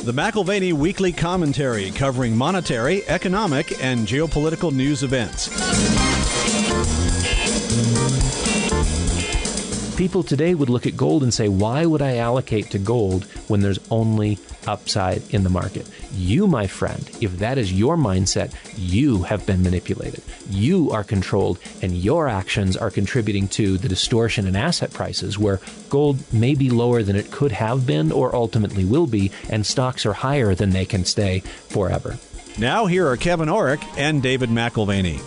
The McAlvany Weekly Commentary, covering monetary, economic, and geopolitical news events. People today would look at gold and say, why would I allocate to gold when there's only upside in the market? You, my friend, if that is your mindset, you have been manipulated. You are controlled, and your actions are contributing to the distortion in asset prices, where gold may be lower than it could have been or ultimately will be, and stocks are higher than they can stay forever. Now here are Kevin Orrick and David McAlvany.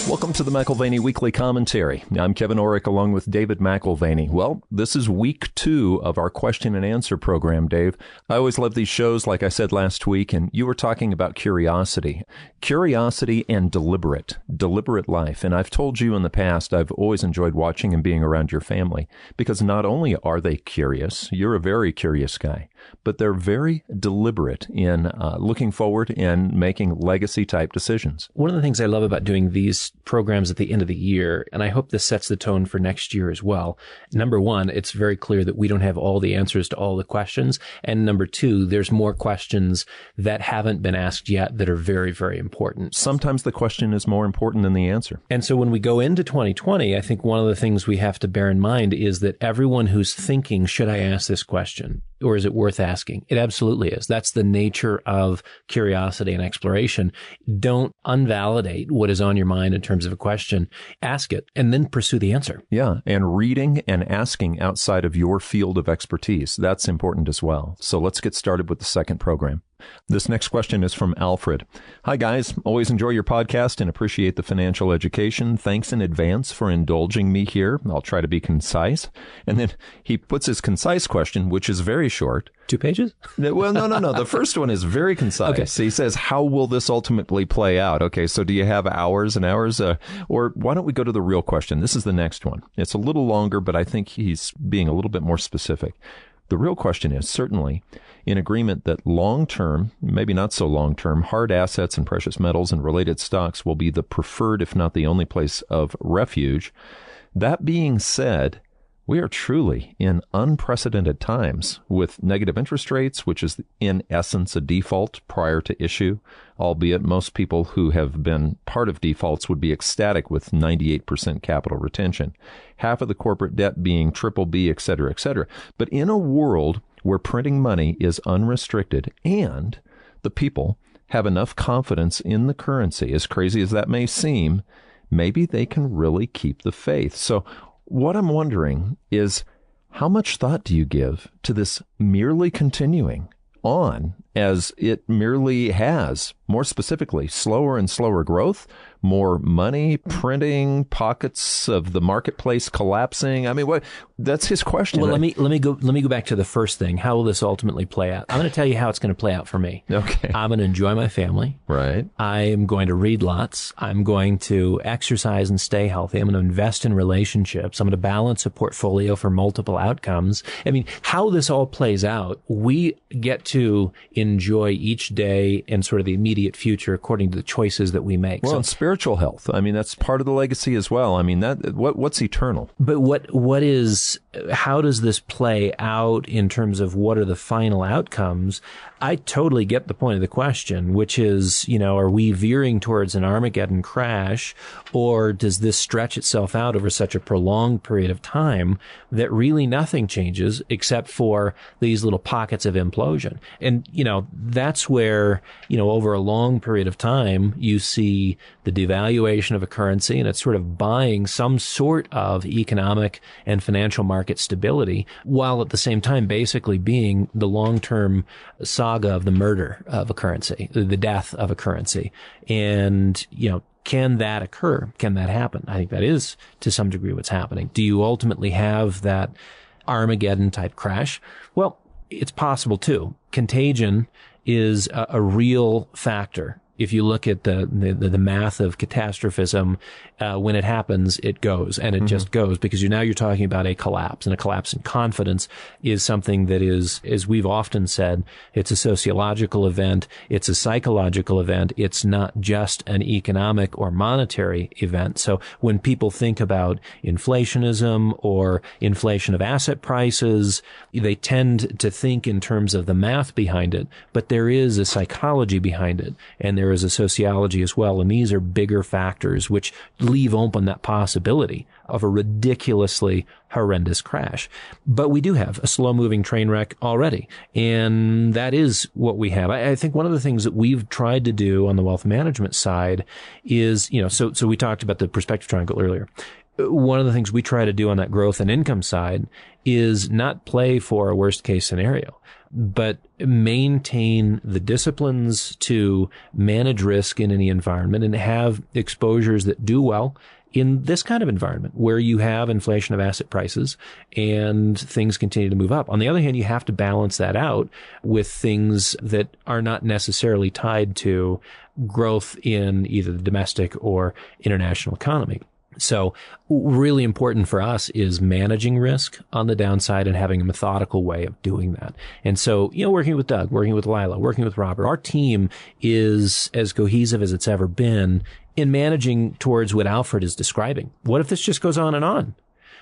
Welcome to the McAlvany Weekly Commentary. I'm Kevin Orrick along with David McAlvany. Well, this is week 2 of our question and answer program, Dave. I always love these shows, like I said last week, and you were talking about curiosity. Curiosity and deliberate life. And I've told you in the past, I've always enjoyed watching and being around your family, because not only are they curious, you're a very curious guy, but they're very deliberate in looking forward and making legacy-type decisions. One of the things I love about doing these programs at the end of the year, and I hope this sets the tone for next year as well. Number one, it's very clear that we don't have all the answers to all the questions. And number two, there's more questions that haven't been asked yet that are very, very important. Sometimes the question is more important than the answer. And so when we go into 2020, I think one of the things we have to bear in mind is that everyone who's thinking, should I ask this question? Or is it worth asking? It absolutely is. That's the nature of curiosity and exploration. Don't unvalidate what is on your mind in terms of a question. Ask it and then pursue the answer. Yeah, and reading and asking outside of your field of expertise, that's important as well. So let's get started with the second program. This next question is from Alfred. Hi, guys. Always enjoy your podcast and appreciate the financial education. Thanks in advance for indulging me here. I'll try to be concise. And then he puts his concise question, which is very short. 2 pages? Well, no. The first one is very concise. Okay. So he says, how will this ultimately play out? Okay, so do you have hours and hours? Or why don't we go to the real question? This is the next one. It's a little longer, but I think he's being a little bit more specific. The real question is certainly in agreement that long-term, maybe not so long-term, hard assets and precious metals and related stocks will be the preferred, if not the only place of refuge. That being said, we are truly in unprecedented times with negative interest rates, which is in essence a default prior to issue, albeit most people who have been part of defaults would be ecstatic with 98% capital retention. Half of the corporate debt being BBB, et cetera, et cetera. But in a world where printing money is unrestricted and the people have enough confidence in the currency, as crazy as that may seem, maybe they can really keep the faith. So what I'm wondering is, how much thought do you give to this merely continuing on as it merely has, more specifically, slower and slower growth, more money printing, pockets of the marketplace collapsing? I mean, what? That's his question. Well, let me go back to the first thing. How will this ultimately play out? I'm going to tell you how it's going to play out for me. Okay. I'm going to enjoy my family. Right. I am going to read lots. I'm going to exercise and stay healthy. I'm going to invest in relationships. I'm going to balance a portfolio for multiple outcomes. I mean, how this all plays out, we get to enjoy each day and sort of the immediate future according to the choices that we make. Well, so, spiritual health. I mean, that's part of the legacy as well. I mean, what's eternal? But how does this play out in terms of what are the final outcomes? I totally get the point of the question, which is, are we veering towards an Armageddon crash, or does this stretch itself out over such a prolonged period of time that really nothing changes except for these little pockets of implosion? And, that's where, over a long period of time, you see the devaluation of a currency, and it's sort of buying some sort of economic and financial market stability, while at the same time basically being the long-term saga of the murder of a currency, the death of a currency. And, can that occur? Can that happen? I think that is to some degree what's happening. Do you ultimately have that Armageddon type crash? Well, it's possible too. Contagion is a real factor if you look at the math of catastrophism, when it happens, it goes, and it just goes, because you're talking about a collapse, and a collapse in confidence is something that is, as we've often said, it's a sociological event, it's a psychological event, it's not just an economic or monetary event. So when people think about inflationism or inflation of asset prices, they tend to think in terms of the math behind it, but there is a psychology behind it, and there is a sociology as well, and these are bigger factors which leave open that possibility of a ridiculously horrendous crash. But we do have a slow-moving train wreck already, and that is what we have. I think one of the things that we've tried to do on the wealth management side is, so we talked about the perspective triangle earlier. One of the things we try to do on that growth and income side is not play for a worst-case scenario, but maintain the disciplines to manage risk in any environment and have exposures that do well in this kind of environment where you have inflation of asset prices and things continue to move up. On the other hand, you have to balance that out with things that are not necessarily tied to growth in either the domestic or international economy. So really important for us is managing risk on the downside and having a methodical way of doing that. And so, working with Doug, working with Lila, working with Robert, our team is as cohesive as it's ever been in managing towards what Alfred is describing. What if this just goes on and on?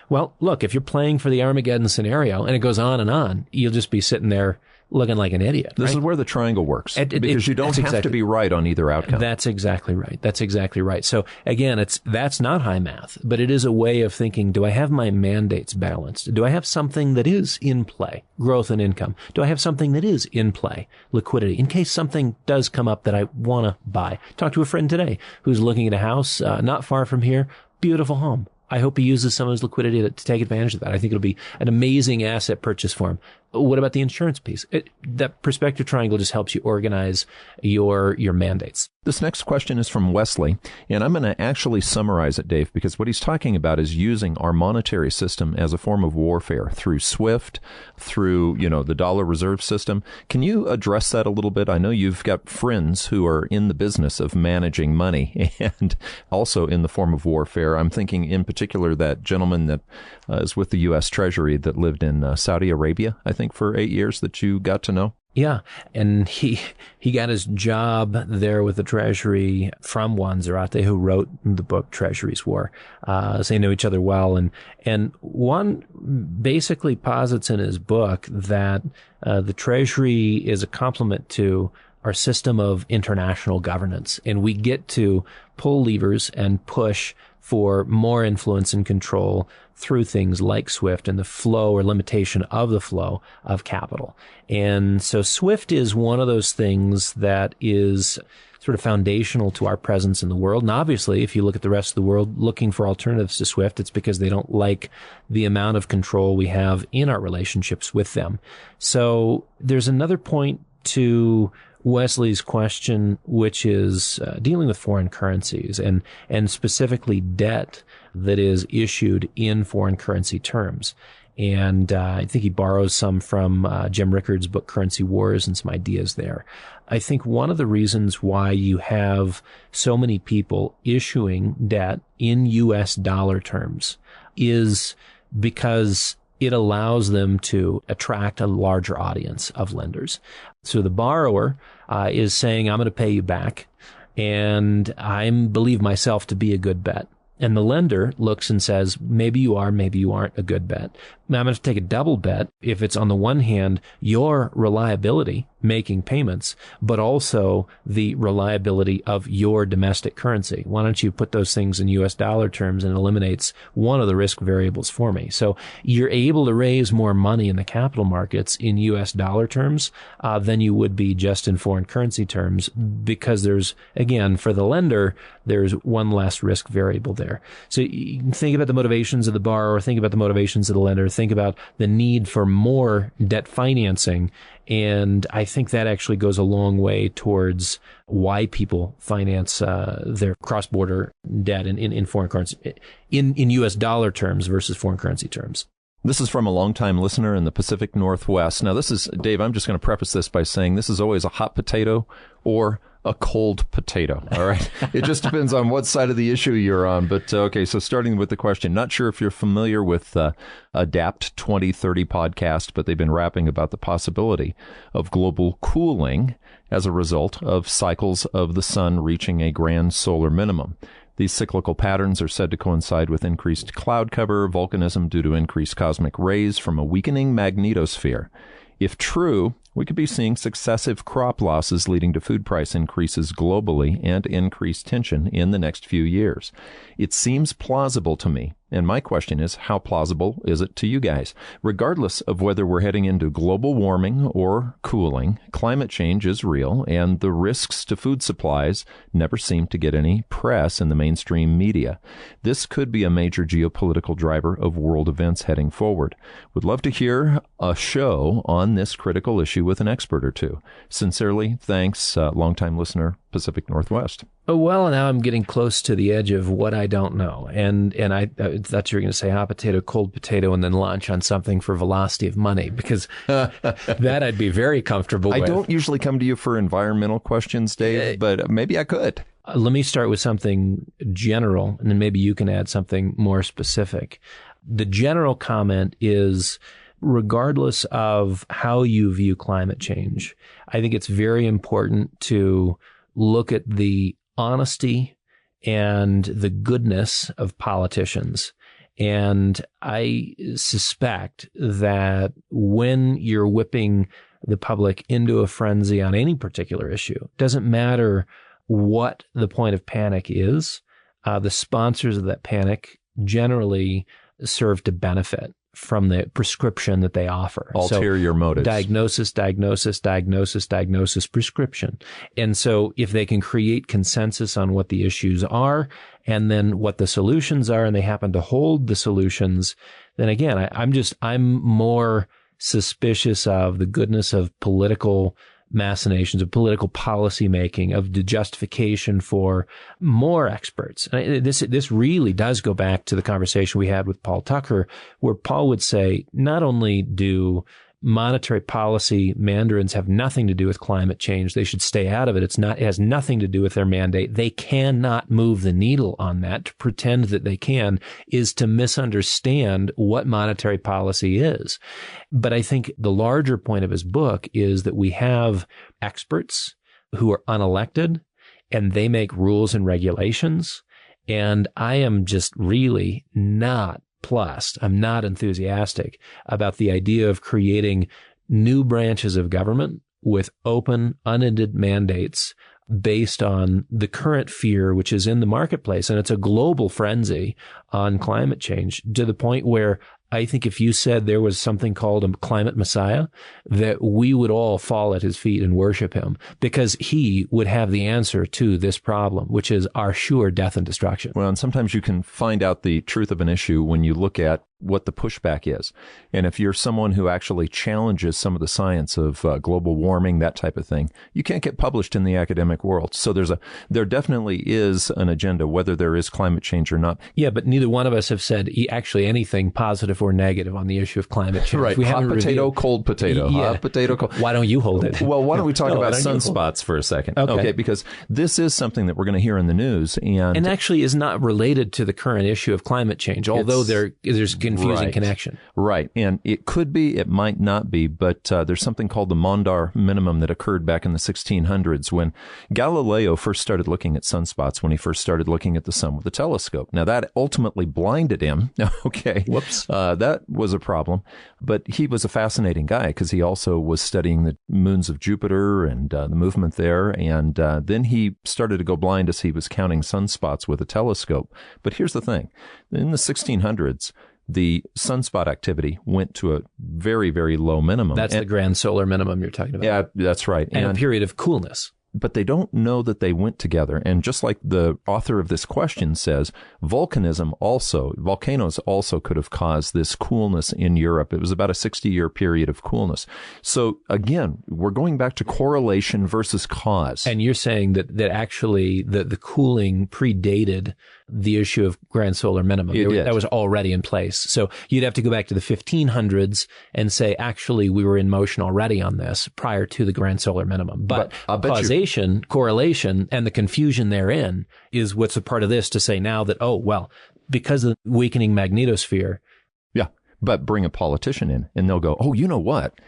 Well, look, if you're playing for the Armageddon scenario and it goes on, you'll just be sitting there looking like an idiot. This is where the triangle works, because you don't have to be right on either outcome. That's exactly right. That's exactly right. So again, that's not high math, but it is a way of thinking, do I have my mandates balanced? Do I have something that is in play, growth and income? Do I have something that is in play, liquidity, in case something does come up that I want to buy? Talked to a friend today who's looking at a house not far from here, beautiful home. I hope he uses some of his liquidity to take advantage of that. I think it'll be an amazing asset purchase for him. What about the insurance piece? That perspective triangle just helps you organize your mandates. This next question is from Wesley, and I'm going to actually summarize it, Dave, because what he's talking about is using our monetary system as a form of warfare through SWIFT, through, the dollar reserve system. Can you address that a little bit? I know you've got friends who are in the business of managing money and also in the form of warfare. I'm thinking in particular that gentleman that is with the U.S. Treasury that lived in Saudi Arabia, I think, for 8 years that you got to know. Yeah, and he got his job there with the Treasury from Juan Zarate, who wrote the book Treasury's War. So they know each other well, and Juan basically posits in his book that the Treasury is a complement to our system of international governance, and we get to pull levers and push for more influence and control through things like SWIFT and the flow or limitation of the flow of capital. And so SWIFT is one of those things that is sort of foundational to our presence in the world. And obviously, if you look at the rest of the world looking for alternatives to SWIFT, it's because they don't like the amount of control we have in our relationships with them. So there's another point to Wesley's question, which is dealing with foreign currencies and specifically debt that is issued in foreign currency terms. And I think he borrows some from Jim Rickard's book, Currency Wars, and some ideas there. I think one of the reasons why you have so many people issuing debt in U.S. dollar terms is because it allows them to attract a larger audience of lenders. So the borrower is saying, I'm going to pay you back, and I believe myself to be a good bet. And the lender looks and says, maybe you are, maybe you aren't a good bet. Now, I'm going to take a double bet if it's on the one hand, your reliability making payments, but also the reliability of your domestic currency. Why don't you put those things in U.S. dollar terms, and eliminates one of the risk variables for me? So you're able to raise more money in the capital markets in U.S. dollar terms than you would be just in foreign currency terms, because there's, again, for the lender, there's one less risk variable there. So you can think about the motivations of the borrower, think about the motivations of the lender, think about the need for more debt financing. And I think that actually goes a long way towards why people finance their cross-border debt in foreign currency, in U.S. dollar terms versus foreign currency terms. This is from a longtime listener in the Pacific Northwest. Now, this is, Dave, I'm just going to preface this by saying this is always a hot potato or a cold potato. All right. It just depends on what side of the issue you're on. But okay, so starting with the question, not sure if you're familiar with Adapt 2030 podcast, but they've been rapping about the possibility of global cooling as a result of cycles of the sun reaching a grand solar minimum. These cyclical patterns are said to coincide with increased cloud cover, volcanism due to increased cosmic rays from a weakening magnetosphere. If true, we could be seeing successive crop losses leading to food price increases globally and increased tension in the next few years. It seems plausible to me, and my question is, how plausible is it to you guys? Regardless of whether we're heading into global warming or cooling, climate change is real, and the risks to food supplies never seem to get any press in the mainstream media. This could be a major geopolitical driver of world events heading forward. Would love to hear a show on this critical issue with an expert or two. Sincerely, thanks, longtime listener, Pacific Northwest. Oh, well, now I'm getting close to the edge of what I don't know. And I thought you were going to say hot potato, cold potato, and then launch on something for velocity of money, because that I'd be very comfortable with. I don't usually come to you for environmental questions, Dave, but maybe I could. Let me start with something general, and then maybe you can add something more specific. The general comment is, regardless of how you view climate change, I think it's very important to look at the honesty and the goodness of politicians. And I suspect that when you're whipping the public into a frenzy on any particular issue, doesn't matter what the point of panic is, the sponsors of that panic generally serve to benefit from the prescription that they offer. Ulterior motives. Diagnosis, prescription. And so if they can create consensus on what the issues are and then what the solutions are, and they happen to hold the solutions, then again, I'm more suspicious of the goodness of political machinations, of political policy making, of the justification for more experts. And this really does go back to the conversation we had with Paul Tucker, where Paul would say, not only do monetary policy mandarins have nothing to do with climate change, they should stay out of it. It has nothing to do with their mandate. They cannot move the needle on that. To pretend that they can is to misunderstand what monetary policy is. But I think the larger point of his book is that we have experts who are unelected, and they make rules and regulations. And I am just really not plussed. I'm not enthusiastic about the idea of creating new branches of government with open, unended mandates based on the current fear which is in the marketplace. And it's a global frenzy on climate change, to the point where I think if you said there was something called a climate messiah, that we would all fall at his feet and worship him, because he would have the answer to this problem, which is our sure death and destruction. Well, and sometimes you can find out the truth of an issue when you look at what the pushback is. And if you're someone who actually challenges some of the science of global warming, that type of thing, you can't get published in the academic world. So there definitely is an agenda, whether there is climate change or not. Yeah, but neither one of us have said actually anything positive or negative on the issue of climate change. Right. Hot potato, cold potato. Yeah. Hot potato, cold. Why don't you hold it? Well, why don't we talk about sunspots for a second? Okay, because this is something that we're going to hear in the news. And actually is not related to the current issue of climate change, although there's confusing connection. Right. And it could be, it might not be, but there's something called the Mondar minimum that occurred back in the 1600s when Galileo first started looking at sunspots, when he first started looking at the sun with a telescope. Now, that ultimately blinded him. Okay. Whoops. That was a problem. But he was a fascinating guy because he also was studying the moons of Jupiter and the movement there. And then he started to go blind as he was counting sunspots with a telescope. But here's the thing. In the 1600s, the sunspot activity went to a very, very low minimum. That's the grand solar minimum you're talking about. Yeah, that's right. And a period of coolness. But they don't know that they went together. And just like the author of this question says, volcanoes also could have caused this coolness in Europe. It was about a 60-year period of coolness. So again, we're going back to correlation versus cause. And you're saying that actually the cooling predated the issue of grand solar minimum. That was already in place. So you'd have to go back to the 1500s and say, actually, we were in motion already on this prior to the grand solar minimum. But causation correlation, and the confusion therein is what's a part of this to say now that, oh, well, because of the weakening magnetosphere. Yeah, but bring a politician in and they'll go, oh, you know what?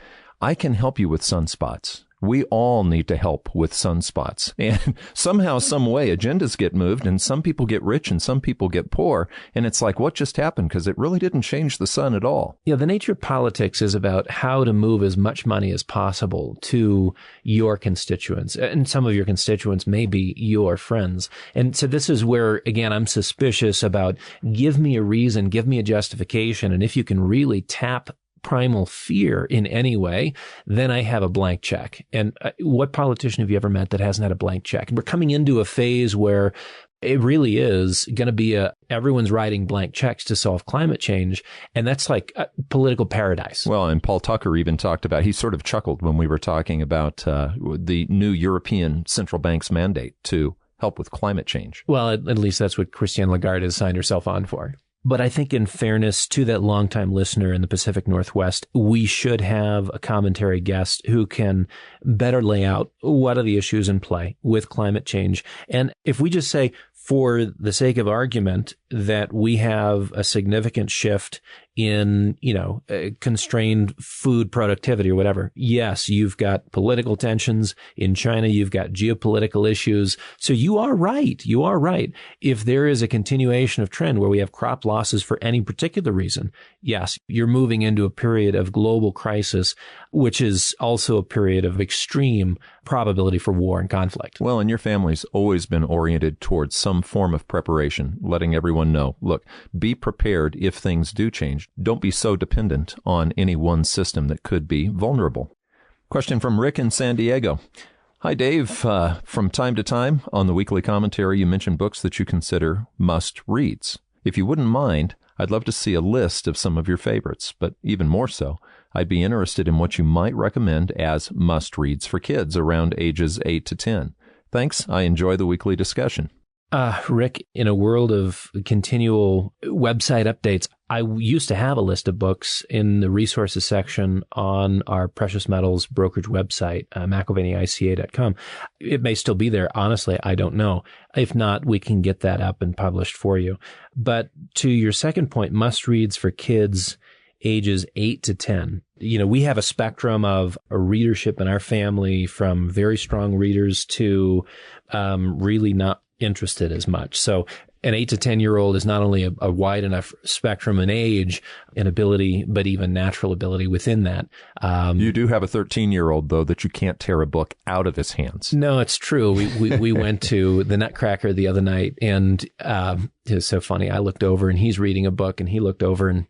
I can help you with sunspots. We all need to help with sunspots. And somehow, some way, agendas get moved and some people get rich and some people get poor. And it's like, what just happened? Because it really didn't change the sun at all. Yeah, the nature of politics is about how to move as much money as possible to your constituents. And some of your constituents may be your friends. And so this is where, again, I'm suspicious about give me a reason, give me a justification. And if you can really tap primal fear in any way, then I have a blank check. And what politician have you ever met that hasn't had a blank check? And we're coming into a phase where it really is going to be everyone's writing blank checks to solve climate change. And that's like a political paradise. Well, and Paul Tucker even talked about, he sort of chuckled when we were talking about the new European central bank's mandate to help with climate change. Well, at least that's what Christine Lagarde has signed herself on for. But I think in fairness to that longtime listener in the Pacific Northwest, we should have a commentary guest who can better lay out what are the issues in play with climate change. And if we just say, for the sake of argument, that we have a significant shift in, constrained food productivity or whatever. Yes, you've got political tensions in China. You've got geopolitical issues. So you are right. You are right. If there is a continuation of trend where we have crop losses for any particular reason, yes, you're moving into a period of global crisis, which is also a period of extreme probability for war and conflict. Well, and your family's always been oriented towards some form of preparation, letting everyone know, look, be prepared if things do change. Don't be so dependent on any one system that could be vulnerable. Question from Rick in San Diego. Hi, Dave. From time to time on the weekly commentary, you mention books that you consider must-reads. If you wouldn't mind, I'd love to see a list of some of your favorites, but even more so, I'd be interested in what you might recommend as must-reads for kids around ages 8 to 10. Thanks. I enjoy the weekly discussion. Rick, in a world of continual website updates, I used to have a list of books in the resources section on our precious metals brokerage website, McAlvanyICA.com. It may still be there. Honestly, I don't know. If not, we can get that up and published for you. But to your second point, must reads for kids ages 8 to 10. We have a spectrum of a readership in our family from very strong readers to really not interested as much. So an 8 to 10-year-old is not only a wide enough spectrum in age and ability, but even natural ability within that. You do have a 13-year-old, though, that you can't tear a book out of his hands. No, it's true. We went to the Nutcracker the other night, and it was so funny. I looked over, and he's reading a book, and he looked over, and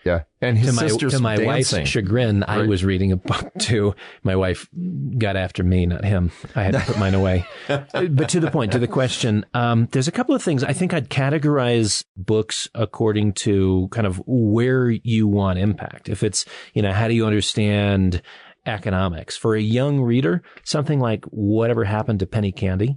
yeah, and his sister's to my dancing. Wife's chagrin, right. I was reading a book too. My wife got after me, not him. I had to put mine away. But to the point, to the question, there's a couple of things. I think I'd categorize books according to kind of where you want impact. If it's, how do you understand economics? For a young reader, something like Whatever Happened to Penny Candy.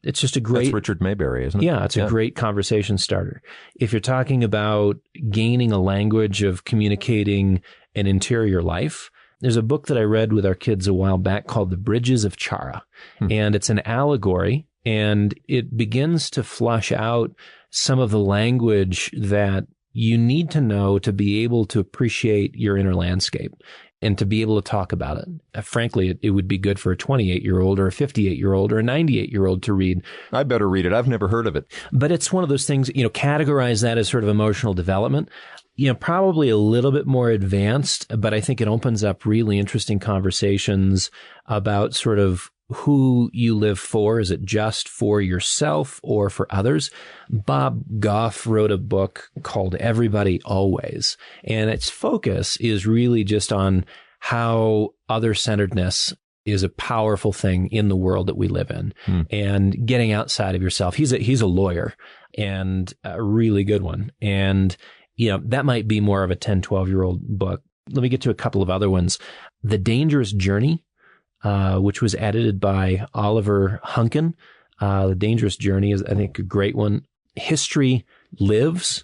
It's just a great... That's Richard Mayberry, isn't it? Yeah, it's a great conversation starter. If you're talking about gaining a language of communicating an interior life, there's a book that I read with our kids a while back called The Bridges of Chara. And it's an allegory, and it begins to flush out some of the language that you need to know to be able to appreciate your inner landscape and to be able to talk about it. Frankly, it would be good for a 28-year-old or a 58-year-old or a 98-year-old to read. I better read it. I've never heard of it. But it's one of those things, categorize that as sort of emotional development. Probably a little bit more advanced, but I think it opens up really interesting conversations about sort of who you live for. Is it just for yourself or for others? Bob Goff wrote a book called Everybody Always, and its focus is really just on how other-centeredness is a powerful thing in the world that we live in, and getting outside of yourself. He's a lawyer, and a really good one. And, that might be more of a 10, 12-year-old book. Let me get to a couple of other ones. The Dangerous Journey, which was edited by Oliver Hunkin. The Dangerous Journey is, I think, a great one. History Lives,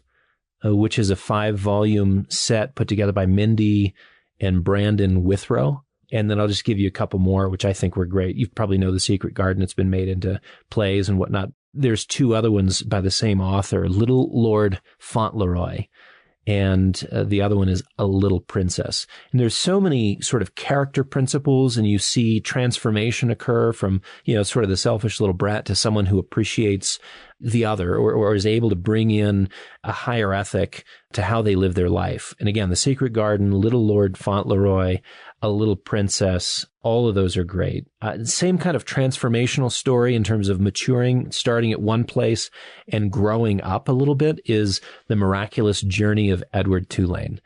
which is a 5-volume set put together by Mindy and Brandon Withrow. And then I'll just give you a couple more, which I think were great. You probably know The Secret Garden. It's been made into plays and whatnot. There's two other ones by the same author, Little Lord Fauntleroy, and the other one is A Little Princess. And there's so many sort of character principles, and you see transformation occur from, sort of the selfish little brat to someone who appreciates the other or is able to bring in a higher ethic to how they live their life. And again, The Secret Garden, Little Lord Fauntleroy, A Little Princess, all of those are great. Same kind of transformational story in terms of maturing, starting at one place and growing up a little bit is The Miraculous Journey of Edward Tulane.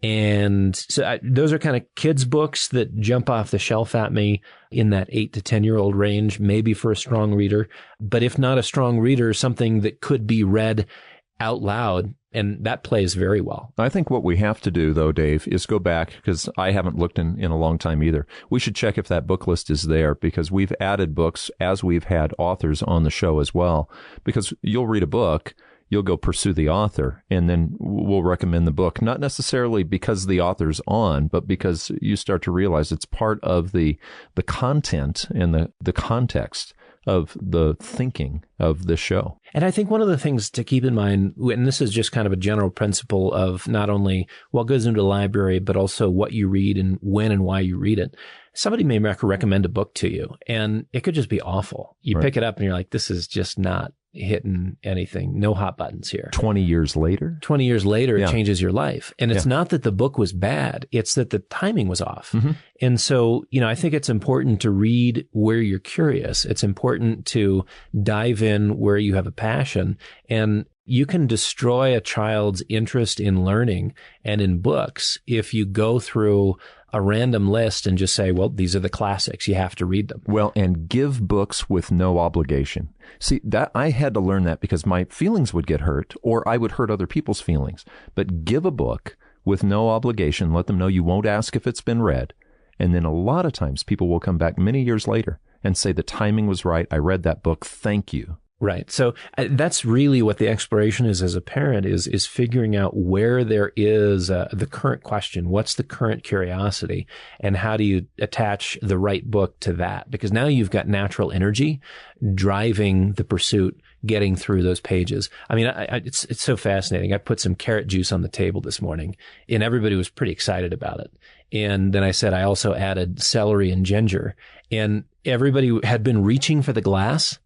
And so those are kind of kids' books that jump off the shelf at me in that 8 to 10-year-old range, maybe for a strong reader. But if not a strong reader, something that could be read out loud, and that plays very well. I think what we have to do, though, Dave, is go back, because I haven't looked in a long time either. We should check if that book list is there, because we've added books as we've had authors on the show as well. Because you'll read a book, you'll go pursue the author, and then we'll recommend the book, not necessarily because the author's on, but because you start to realize it's part of the content and the context of the thinking of the show. And I think one of the things to keep in mind, and this is just kind of a general principle of not only what goes into the library, but also what you read and when and why you read it. Somebody may recommend a book to you, and it could just be awful. You pick it up and you're like, this is just not hitting anything. No hot buttons here. 20 years later? 20 years later, it changes your life. And it's not that the book was bad. It's that the timing was off. And so, I think it's important to read where you're curious. It's important to dive in where you have a passion. And you can destroy a child's interest in learning and in books if you go through a random list and just say, well, these are the classics. You have to read them. Well, and give books with no obligation. See, that I had to learn that because my feelings would get hurt or I would hurt other people's feelings. But give a book with no obligation. Let them know you won't ask if it's been read. And then a lot of times people will come back many years later and say the timing was right. I read that book. Thank you. Right. So that's really what the exploration is as a parent is figuring out where there is the current question. What's the current curiosity? And how do you attach the right book to that? Because now you've got natural energy driving the pursuit, getting through those pages. I mean, it's so fascinating. I put some carrot juice on the table this morning and everybody was pretty excited about it. And then I said, I also added celery and ginger, and everybody had been reaching for the glass.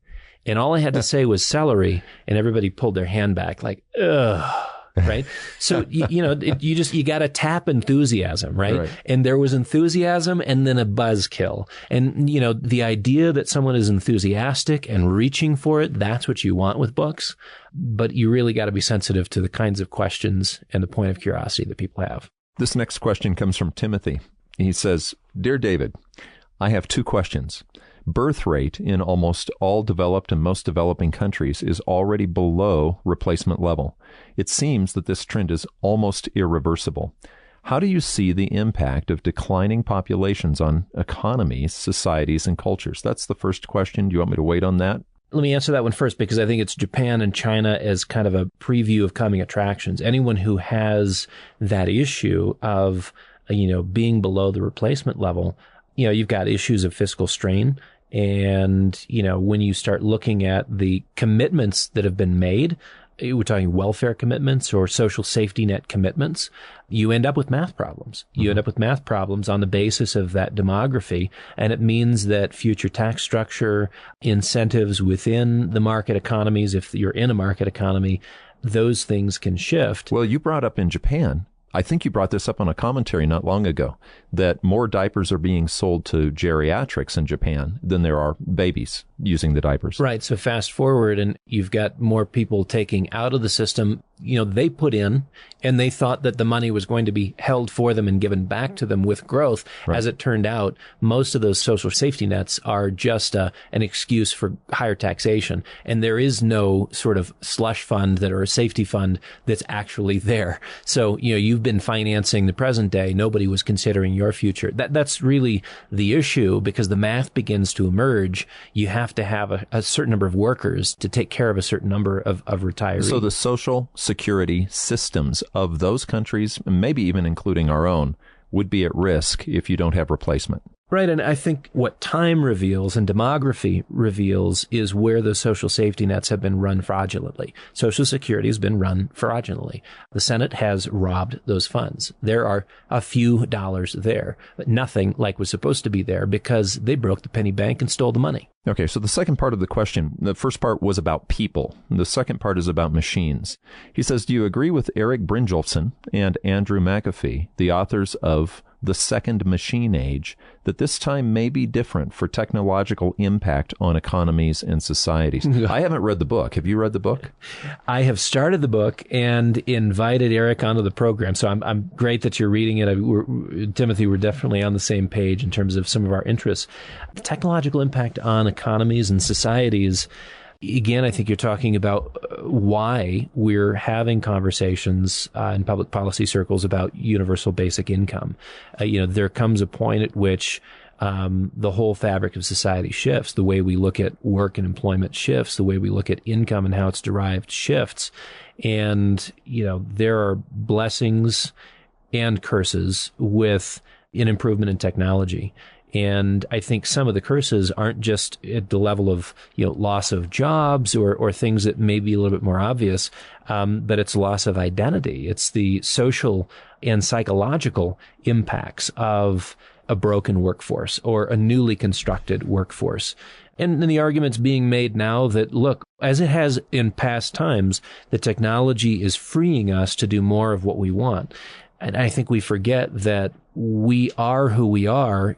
And all I had to say was celery, and everybody pulled their hand back like, ugh, right? So, you got to tap enthusiasm, right? And there was enthusiasm and then a buzzkill. And, the idea that someone is enthusiastic and reaching for it, that's what you want with books. But you really got to be sensitive to the kinds of questions and the point of curiosity that people have. This next question comes from Timothy. He says, Dear David, I have two questions. Birth rate in almost all developed and most developing countries is already below replacement level. It seems that this trend is almost irreversible. How do you see the impact of declining populations on economies, societies, and cultures? That's the first question. Do you want me to wait on that? Let me answer that one first, because I think it's Japan and China as kind of a preview of coming attractions. Anyone who has that issue of, being below the replacement level, you've got issues of fiscal strain. And, when you start looking at the commitments that have been made, we're talking welfare commitments or social safety net commitments, you end up with math problems. You end up with math problems on the basis of that demography. And it means that future tax structure, incentives within the market economies, if you're in a market economy, those things can shift. Well, you brought up in Japan, I think you brought this up on a commentary not long ago, that more diapers are being sold to geriatrics in Japan than there are babies using the diapers. Right. So fast forward and you've got more people taking out of the system. They put in and they thought that the money was going to be held for them and given back to them with growth. Right. As it turned out, most of those social safety nets are just an excuse for higher taxation. And there is no sort of slush fund or a safety fund that's actually there. So, you've been financing the present day. Nobody was considering your future. That's really the issue, because the math begins to emerge. You have to have a certain number of workers to take care of a certain number of retirees. So the social security systems of those countries, maybe even including our own, would be at risk if you don't have replacement. Right. And I think what time reveals and demography reveals is where those social safety nets have been run fraudulently. Social Security has been run fraudulently. The Senate has robbed those funds. There are a few dollars there, but nothing like was supposed to be there because they broke the penny bank and stole the money. Okay, so the second part of the question, the first part was about people. The second part is about machines. He says, do you agree with Eric Brynjolfsson and Andrew McAfee, the authors of The Second Machine Age, that this time may be different for technological impact on economies and societies? I haven't read the book. Have you read the book? I have started the book and invited Eric onto the program. So I'm great that you're reading it. Timothy, we're definitely on the same page in terms of some of our interests. The technological impact on economies and societies. Again, I think you're talking about why we're having conversations in public policy circles about universal basic income. There comes a point at which the whole fabric of society shifts. The way we look at work and employment shifts. The way we look at income and how it's derived shifts. And, there are blessings and curses with an improvement in technology. And I think some of the curses aren't just at the level of, loss of jobs or things that may be a little bit more obvious, but it's loss of identity. It's the social and psychological impacts of a broken workforce or a newly constructed workforce. And the argument's being made now that, look, as it has in past times, the technology is freeing us to do more of what we want. And I think we forget that we are who we are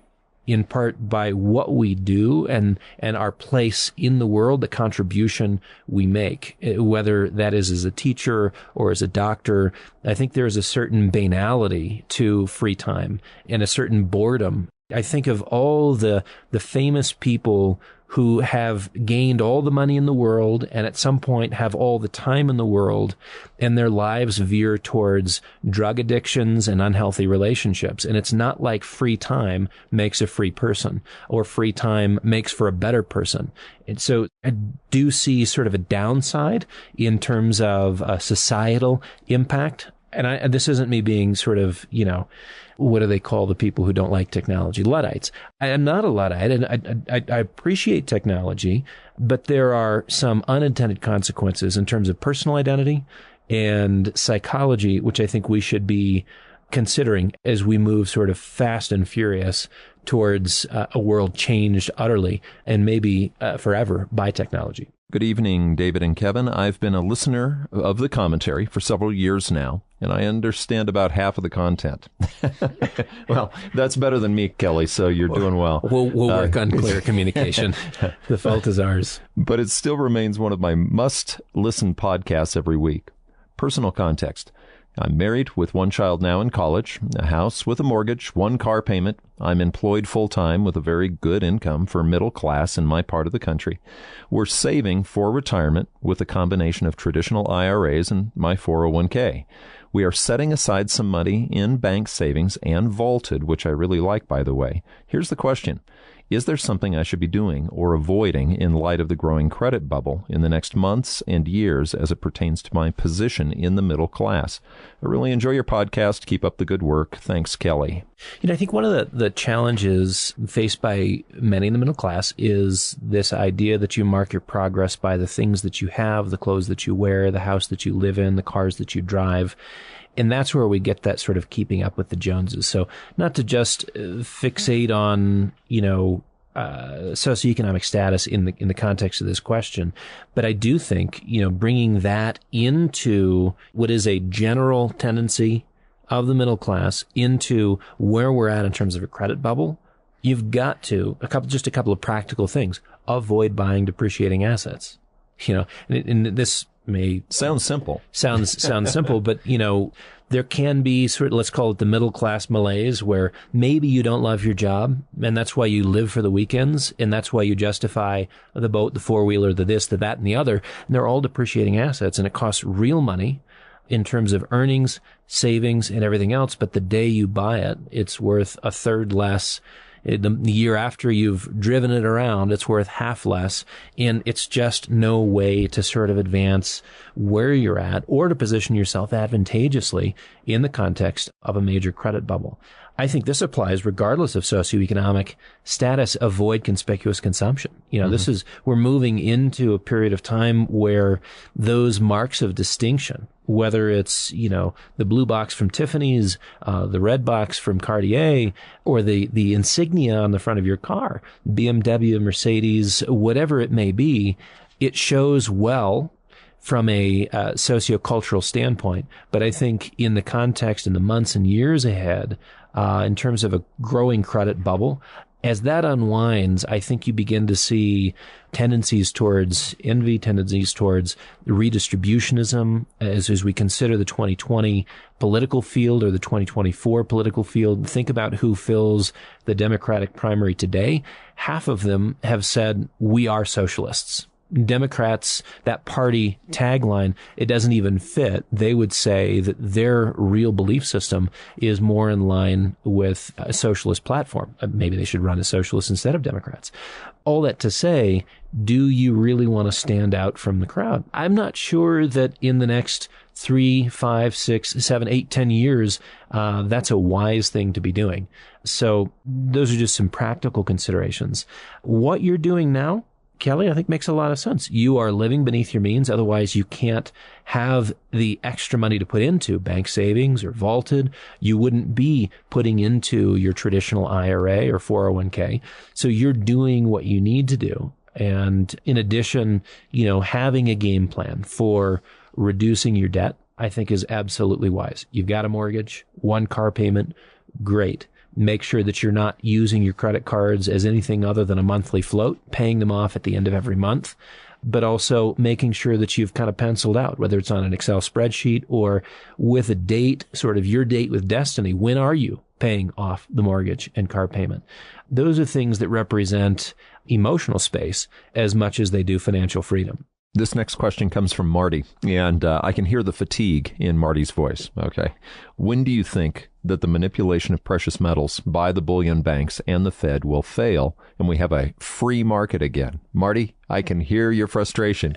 in part by what we do and our place in the world, the contribution we make, whether that is as a teacher or as a doctor. I think there is a certain banality to free time and a certain boredom. I think of all the famous people who have gained all the money in the world and at some point have all the time in the world, and their lives veer towards drug addictions and unhealthy relationships. And it's not like free time makes a free person or free time makes for a better person. And so I do see sort of a downside in terms of a societal impact. And this isn't me being sort of, what do they call the people who don't like technology? Luddites. I am not a Luddite, and I appreciate technology, but there are some unintended consequences in terms of personal identity and psychology, which I think we should be considering as we move sort of fast and furious towards a world changed utterly and maybe forever by technology. Good evening, David and Kevin. I've been a listener of the commentary for several years now, and I understand about half of the content. Well, that's better than me, Kelly, so you're doing well. We'll work on clear communication. The fault is ours. But it still remains one of my must-listen podcasts every week. Personal context. I'm married with one child now in college, a house with a mortgage, one car payment. I'm employed full-time with a very good income for middle class in my part of the country. We're saving for retirement with a combination of traditional IRAs and my 401k. We are setting aside some money in bank savings and vaulted, which I really like, by the way. Here's the question. Is there something I should be doing or avoiding in light of the growing credit bubble in the next months and years as it pertains to my position in the middle class? I really enjoy your podcast. Keep up the good work. Thanks, Kelly. I think one of the challenges faced by many in the middle class is this idea that you mark your progress by the things that you have, the clothes that you wear, the house that you live in, the cars that you drive. And that's where we get that sort of keeping up with the Joneses. So not to just fixate on, socioeconomic status in the context of this question, but I do think, bringing that into what is a general tendency of the middle class into where we're at in terms of a credit bubble, you've got to, just a couple of practical things, avoid buying depreciating assets. And this may sound simple. Sounds simple, but there can be sort of, let's call it the middle class malaise, where maybe you don't love your job, and that's why you live for the weekends, and that's why you justify the boat, the four-wheeler, the this, the that, and the other. And they're all depreciating assets, and it costs real money in terms of earnings, savings, and everything else. But the day you buy it, it's worth a third less. The year after you've driven it around, it's worth half less. And it's just no way to sort of advance where you're at or to position yourself advantageously in the context of a major credit bubble. I think this applies regardless of socioeconomic status. Avoid conspicuous consumption. We're moving into a period of time where those marks of distinction, whether it's, the blue box from Tiffany's, the red box from Cartier, or the insignia on the front of your car, BMW, Mercedes, whatever it may be, it shows well from a sociocultural standpoint. But I think in the context in the months and years ahead, in terms of a growing credit bubble, as that unwinds, I think you begin to see tendencies towards envy, tendencies towards redistributionism as we consider the 2020 political field or the 2024 political field. Think about who fills the Democratic primary today. Half of them have said, we are socialists. Democrats, that party tagline, it doesn't even fit. They would say that their real belief system is more in line with a socialist platform. Maybe they should run as socialists instead of Democrats. All that to say, do you really want to stand out from the crowd? I'm not sure that in the next 3, 5, 6, 7, 8, 10 years, that's a wise thing to be doing. So those are just some practical considerations. What you're doing now, Kelly, I think makes a lot of sense. You are living beneath your means. Otherwise, you can't have the extra money to put into bank savings or vaulted. You wouldn't be putting into your traditional IRA or 401k. So you're doing what you need to do. And in addition, having a game plan for reducing your debt, I think is absolutely wise. You've got a mortgage, one car payment, great. Make sure that you're not using your credit cards as anything other than a monthly float, paying them off at the end of every month, but also making sure that you've kind of penciled out, whether it's on an Excel spreadsheet or with a date, sort of your date with destiny. When are you paying off the mortgage and car payment? Those are things that represent emotional space as much as they do financial freedom. This next question comes from Marty, and I can hear the fatigue in Marty's voice. Okay. When do you think that the manipulation of precious metals by the bullion banks and the Fed will fail and we have a free market again? Marty, I can hear your frustration.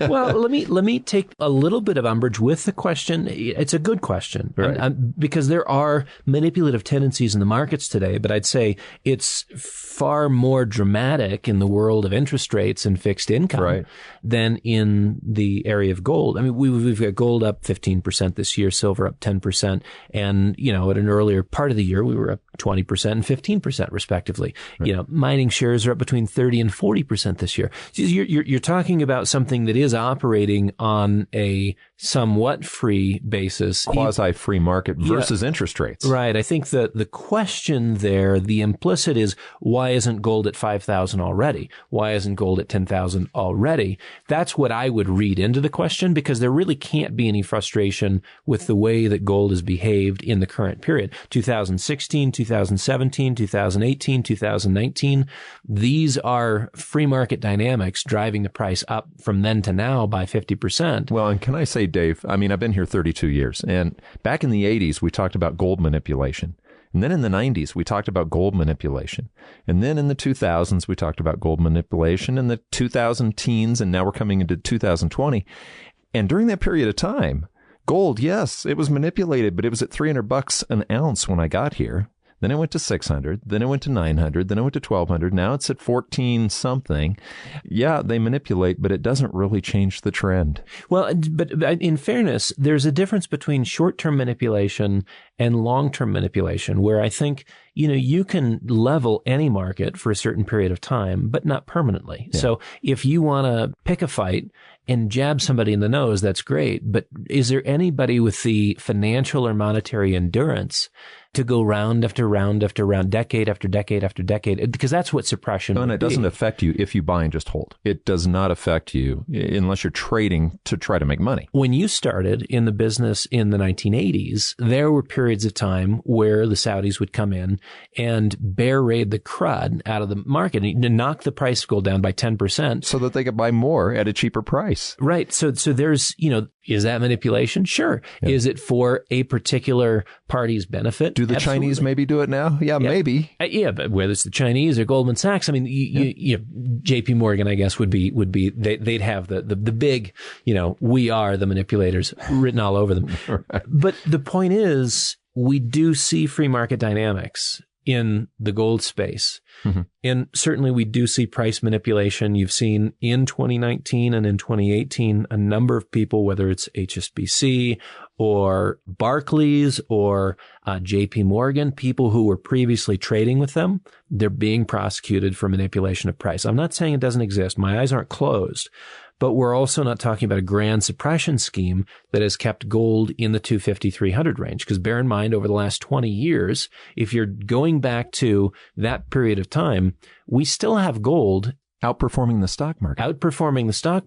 Well, let me take a little bit of umbrage with the question. It's a good question, right? Because there are manipulative tendencies in the markets today, but I'd say it's far more dramatic in the world of interest rates and fixed income than in the area of gold. I mean, we've got gold up 15% this year, silver up 10%. And, at an earlier part of the year, we were up 20% and 15% respectively. Right. Mining shares are up between 30 and 40% this year. You're talking about something that is operating on a somewhat free basis. Quasi-free market versus interest rates. Right. I think that the question there, the implicit is, why isn't gold at 5,000 already? Why isn't gold at 10,000 already? That's what I would read into the question, because there really can't be any frustration with the way that gold has behaved in the current period. 2016, 2017, 2018, 2019. These are free market dynamics driving the price up from then to now by 50%. Well, and can I say, Dave, I mean, I've been here 32 years, and back in the 80s, we talked about gold manipulation. And then in the 90s, we talked about gold manipulation. And then in the 2000s, we talked about gold manipulation. In the 2000 teens, and now we're coming into 2020. And during that period of time, gold, yes, it was manipulated, but it was at $300 an ounce when I got here. Then it went to 600, then it went to 900, then it went to 1200. Now it's at 14 something. Yeah, they manipulate, but it doesn't really change the trend. Well, but in fairness, there's a difference between short-term manipulation and long-term manipulation, where I think, you can level any market for a certain period of time, but not permanently. Yeah. So if you want to pick a fight and jab somebody in the nose, that's great. But is there anybody with the financial or monetary endurance to go round after round after round, decade after decade after decade? Because that's what suppression would be. And it doesn't affect you if you buy and just hold. It does not affect you unless you're trading to try to make money. When you started in the business in the 1980s, there were periods of time where the Saudis would come in and bear raid the crud out of the market and knock the price of gold down by 10%. So that they could buy more at a cheaper price. Right. So there's, is that manipulation? Sure. Yeah. Is it for a particular party's benefit? Do the Absolutely. Chinese maybe do it now? Yeah, maybe. Yeah, but whether it's the Chinese or Goldman Sachs, I mean, JP Morgan, I guess, would be they'd have the big, we are the manipulators written all over them. Right. But the point is, we do see free market dynamics in the gold space. Mm-hmm. And certainly we do see price manipulation. You've seen in 2019 and in 2018, a number of people, whether it's HSBC or Barclays or JP Morgan, people who were previously trading with them, they're being prosecuted for manipulation of price. I'm not saying it doesn't exist. My eyes aren't closed. But we're also not talking about a grand suppression scheme that has kept gold in the 250, 300 range. Because bear in mind, over the last 20 years, if you're going back to that period of time, we still have gold outperforming the stock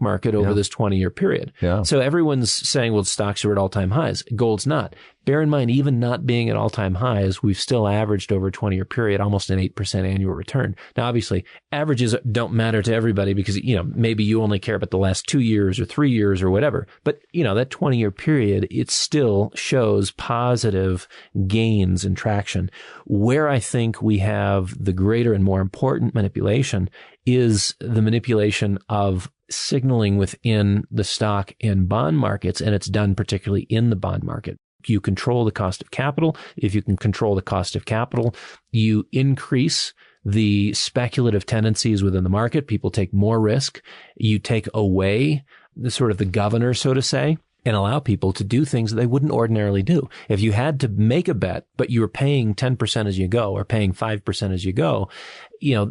market over this 20-year period. Yeah. So everyone's saying, well, stocks are at all-time highs. Gold's not. Bear in mind, even not being at all-time highs, we've still averaged over a 20-year period almost an 8% annual return. Now, obviously, averages don't matter to everybody because, maybe you only care about the last 2 years or 3 years or whatever. But, that 20-year period, it still shows positive gains and traction. Where I think we have the greater and more important manipulation is the manipulation of signaling within the stock and bond markets, and it's done particularly in the bond market. You control the cost of capital. If you can control the cost of capital, you increase the speculative tendencies within the market. People take more risk. You take away the governor, so to say, and allow people to do things that they wouldn't ordinarily do. If you had to make a bet, but you were paying 10% as you go or paying 5% as you go,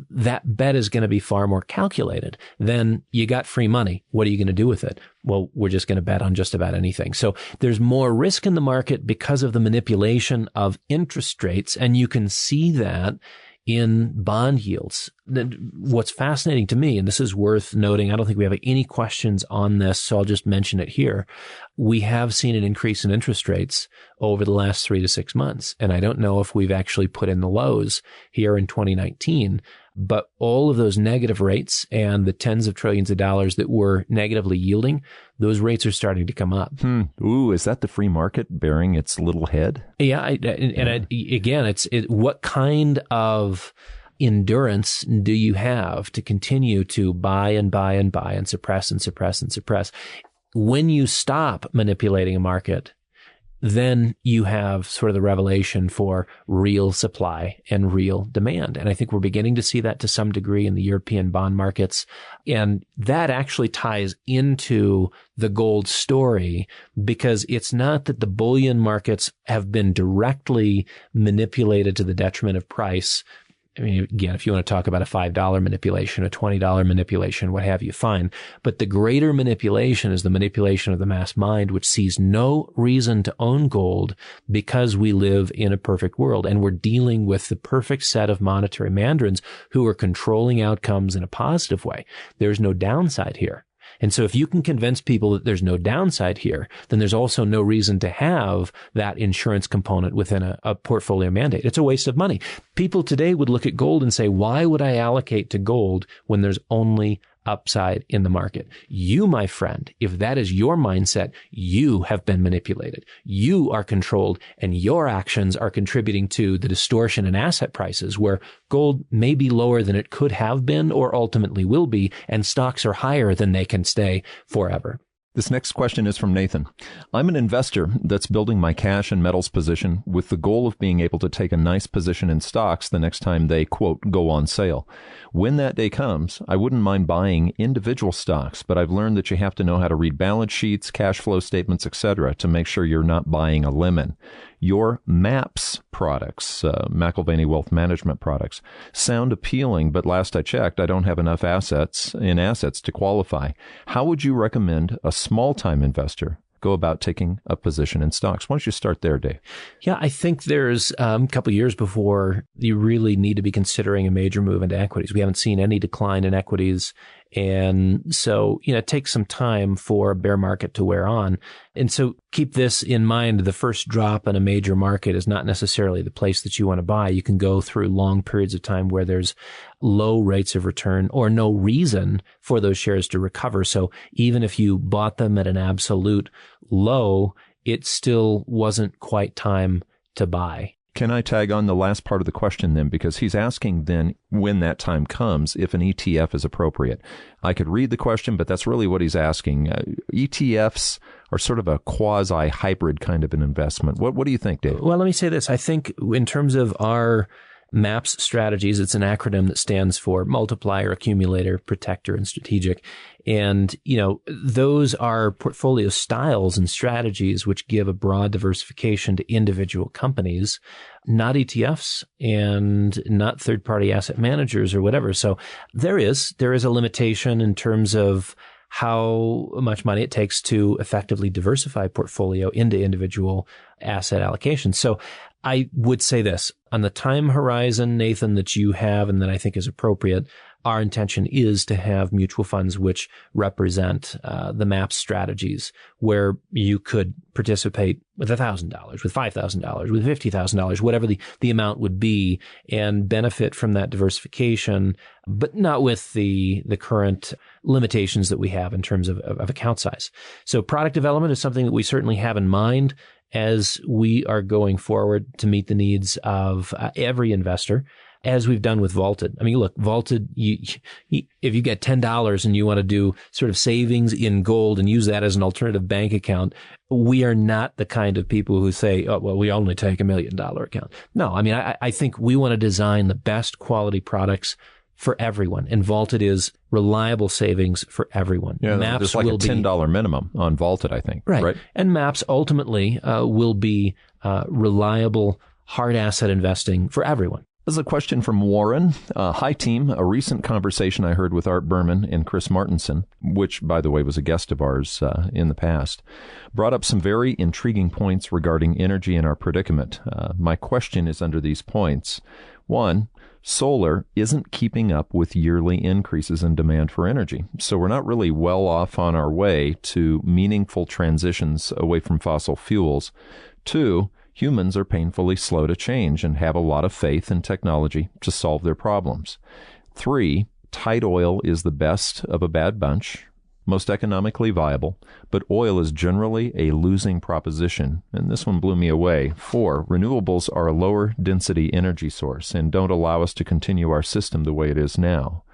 that bet is going to be far more calculated. Then you got free money. What are you going to do with it? Well, we're just going to bet on just about anything. So there's more risk in the market because of the manipulation of interest rates. And you can see that in bond yields. What's fascinating to me, and this is worth noting, I don't think we have any questions on this, so I'll just mention it here. We have seen an increase in interest rates over the last 3 to 6 months. And I don't know if we've actually put in the lows here in 2019, but all of those negative rates and the tens of trillions of dollars that were negatively yielding, those rates are starting to come up. Ooh, is that the free market bearing its little head? Yeah. Again, what kind of endurance do you have to continue to buy and buy and buy and suppress and suppress and suppress? When you stop manipulating a market, then you have sort of the revelation for real supply and real demand. And I think we're beginning to see that to some degree in the European bond markets. And that actually ties into the gold story because it's not that the bullion markets have been directly manipulated to the detriment of price. I mean, again, if you want to talk about a $5 manipulation, a $20 manipulation, what have you, fine. But the greater manipulation is the manipulation of the mass mind, which sees no reason to own gold because we live in a perfect world. And we're dealing with the perfect set of monetary mandarins who are controlling outcomes in a positive way. There's no downside here. And so if you can convince people that there's no downside here, then there's also no reason to have that insurance component within a portfolio mandate. It's a waste of money. People today would look at gold and say, why would I allocate to gold when there's only upside in the market? You, my friend, if that is your mindset, you have been manipulated. You are controlled and your actions are contributing to the distortion in asset prices where gold may be lower than it could have been or ultimately will be, and stocks are higher than they can stay forever. This next question is from Nathan. I'm an investor that's building my cash and metals position with the goal of being able to take a nice position in stocks the next time they, quote, go on sale. When that day comes, I wouldn't mind buying individual stocks, but I've learned that you have to know how to read balance sheets, cash flow statements, etc., to make sure you're not buying a lemon. Your MAPS products, McAlvany Wealth Management products, sound appealing, but last I checked, I don't have enough assets to qualify. How would you recommend a small-time investor go about taking a position in stocks? Why don't you start there, Dave? Yeah, I think there's a couple of years before you really need to be considering a major move into equities. We haven't seen any decline in equities. And so, it takes some time for a bear market to wear on. And so keep this in mind. The first drop in a major market is not necessarily the place that you want to buy. You can go through long periods of time where there's low rates of return or no reason for those shares to recover. So even if you bought them at an absolute low, it still wasn't quite time to buy. Can I tag on the last part of the question then? Because he's asking then when that time comes, if an ETF is appropriate. I could read the question, but that's really what he's asking. ETFs are sort of a quasi-hybrid kind of an investment. What do you think, Dave? Well, let me say this. I think in terms of our MAPS strategies, it's an acronym that stands for multiplier, accumulator, protector, and strategic. And, those are portfolio styles and strategies which give a broad diversification to individual companies, not ETFs and not third-party asset managers or whatever. So there is a limitation in terms of how much money it takes to effectively diversify portfolio into individual asset allocations. So I would say this, on the time horizon, Nathan, that you have and that I think is appropriate, our intention is to have mutual funds which represent the MAPS strategies, where you could participate with $1,000, with $5,000, with $50,000, whatever the amount would be, and benefit from that diversification, but not with the current limitations that we have in terms of account size. So product development is something that we certainly have in mind as we are going forward to meet the needs of every investor, as we've done with Vaulted. I mean, look, Vaulted, if you get $10 and you want to do sort of savings in gold and use that as an alternative bank account, we are not the kind of people who say, oh, well, we only take $1 million account. No, I mean, I think we want to design the best quality products for everyone. And Vaulted is reliable savings for everyone. Yeah, MAPS there's like a $10 minimum on Vaulted, I think. Right. And MAPS ultimately will be reliable hard asset investing for everyone. This is a question from Warren. Hi, team. A recent conversation I heard with Art Berman and Chris Martenson, which, by the way, was a guest of ours in the past, brought up some very intriguing points regarding energy and our predicament. My question is under these points. One, solar isn't keeping up with yearly increases in demand for energy, so we're not really well off on our way to meaningful transitions away from fossil fuels. Two, humans are painfully slow to change and have a lot of faith in technology to solve their problems. Three, tight oil is the best of a bad bunch, most economically viable, but oil is generally a losing proposition, and this one blew me away. 4, renewables are a lower density energy source and don't allow us to continue our system the way it is now.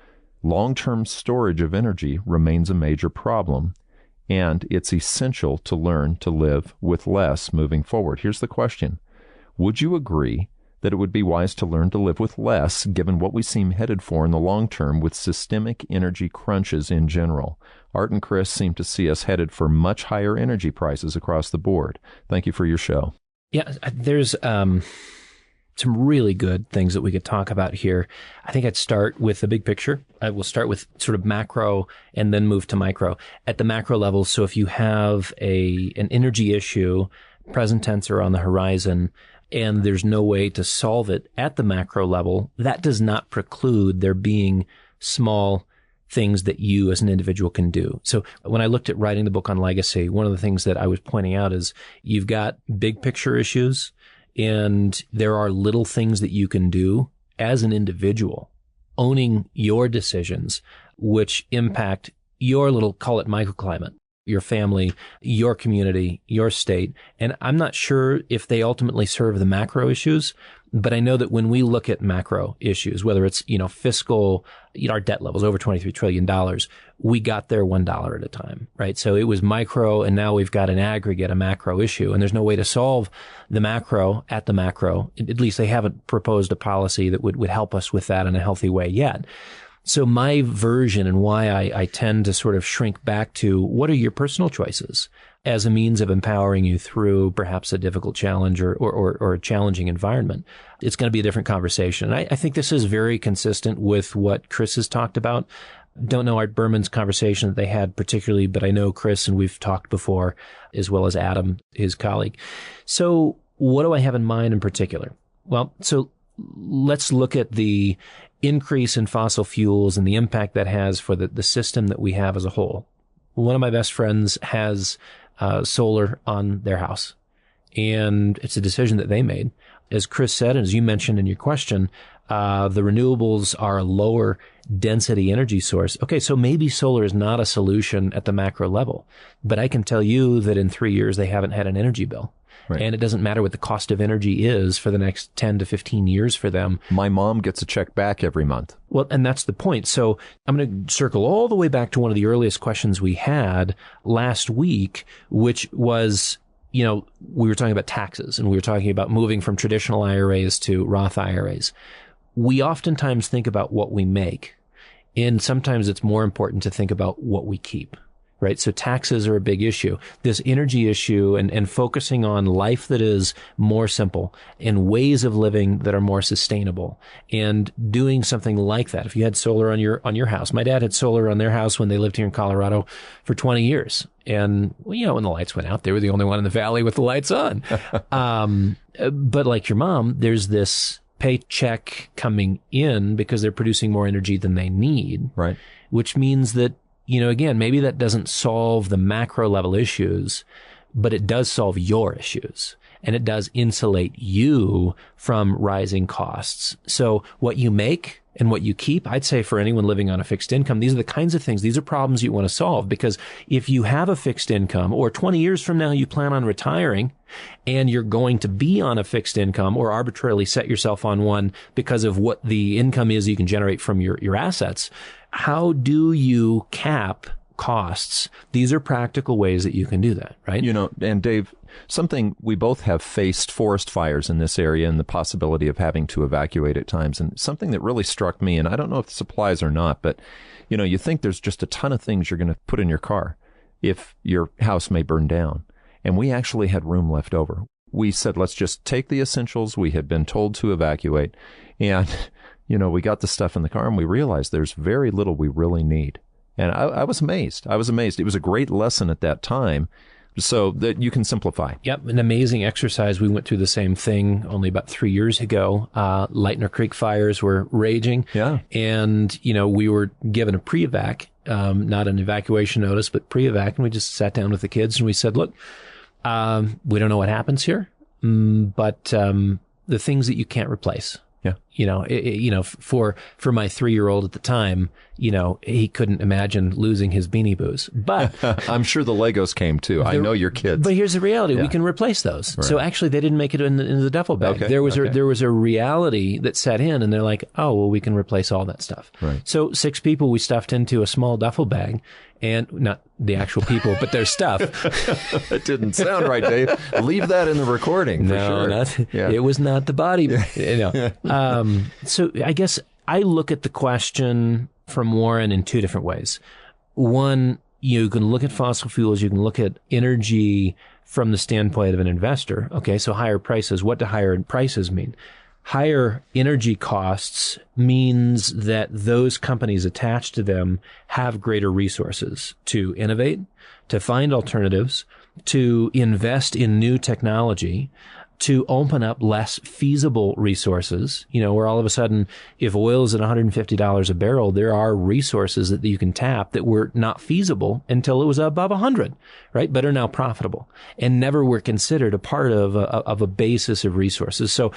Long-term storage of energy remains a major problem, and it's essential to learn to live with less moving forward. Here's the question. Would you agree that it would be wise to learn to live with less, given what we seem headed for in the long term with systemic energy crunches in general? Art and Chris seem to see us headed for much higher energy prices across the board. Thank you for your show. Yeah, there's some really good things that we could talk about here. I think I'd start with the big picture. I will start with sort of macro and then move to micro. At the macro level, so if you have an energy issue, present tense or on the horizon, and there's no way to solve it at the macro level, that does not preclude there being small things that you as an individual can do. So when I looked at writing the book on legacy, one of the things that I was pointing out is you've got big picture issues, and there are little things that you can do as an individual, owning your decisions, which impact your little, call it microclimate, your family, your community, your state. And I'm not sure if they ultimately serve the macro issues, but I know that when we look at macro issues, whether it's, fiscal, our debt levels over $23 trillion, we got there $1 at a time, right? So it was micro, and now we've got an aggregate, a macro issue, and there's no way to solve the macro at the macro. At least they haven't proposed a policy that would help us with that in a healthy way yet. So my version and why I tend to sort of shrink back to what are your personal choices as a means of empowering you through perhaps a difficult challenge or a challenging environment. It's going to be a different conversation. And I think this is very consistent with what Chris has talked about. Don't know Art Berman's conversation that they had particularly, but I know Chris, and we've talked before, as well as Adam, his colleague. So what do I have in mind in particular? Well, so let's look at the increase in fossil fuels and the impact that has for the system that we have as a whole. One of my best friends has solar on their house, And it's a decision that they made. As Chris said, and as you mentioned in your question, the renewables are a lower density energy source. Okay, so maybe solar is not a solution at the macro level, but I can tell you that in 3 years they haven't had an energy bill. Right. And it doesn't matter what the cost of energy is for the next 10 to 15 years for them. My mom gets a check back every month. Well, and that's the point. So I'm going to circle all the way back to one of the earliest questions we had last week, which was, we were talking about taxes and we were talking about moving from traditional IRAs to Roth IRAs. We oftentimes think about what we make, and sometimes it's more important to think about what we keep. Right? So taxes are a big issue. This energy issue and focusing on life that is more simple and ways of living that are more sustainable and doing something like that. If you had solar on your house, my dad had solar on their house when they lived here in Colorado for 20 years. And, when the lights went out, they were the only one in the valley with the lights on. But like your mom, there's this paycheck coming in because they're producing more energy than they need. Right. Which means that, again, maybe that doesn't solve the macro level issues, but it does solve your issues and it does insulate you from rising costs. So what you make and what you keep, I'd say for anyone living on a fixed income, these are the kinds of things, these are problems you want to solve, because if you have a fixed income or 20 years from now you plan on retiring and you're going to be on a fixed income or arbitrarily set yourself on one because of what the income is you can generate from your assets, how do you cap costs? These are practical ways that you can do that, right? And Dave, something we both have faced forest fires in this area and the possibility of having to evacuate at times. And something that really struck me, and I don't know if this applies or not, but, you think there's just a ton of things you're going to put in your car if your house may burn down. And we actually had room left over. We said, let's just take the essentials. We had been told to evacuate. And we got the stuff in the car and we realized there's very little we really need. And I was amazed. It was a great lesson at that time so that you can simplify. Yep. An amazing exercise. We went through the same thing only about 3 years ago. Lightner Creek fires were raging. Yeah. And, we were given a pre-evac, not an evacuation notice, but pre-evac. And we just sat down with the kids and we said, look, we don't know what happens here, but the things that you can't replace. Yeah. For my 3-year-old at the time, he couldn't imagine losing his Beanie Boos. But I'm sure the Legos came too. I know your kids. But here's the reality. Yeah. We can replace those. Right. So actually they didn't make it into the duffel bag. Okay. There was a reality that set in and they're like, oh, well, we can replace all that stuff. Right. So 6 people we stuffed into a small duffel bag, and not the actual people, but their stuff. That didn't sound right, Dave. Leave that in the recording for sure. It was not the body. So I guess I look at the question from Warren in 2 different ways. One, you can look at fossil fuels, you can look at energy from the standpoint of an investor. Okay, so higher prices. What do higher prices mean? Higher energy costs means that those companies attached to them have greater resources to innovate, to find alternatives, to invest in new technology, to open up less feasible resources, where all of a sudden, if oil is at $150 a barrel, there are resources that you can tap that were not feasible until it was above 100, right? But are now profitable and never were considered a part of a basis of resources. So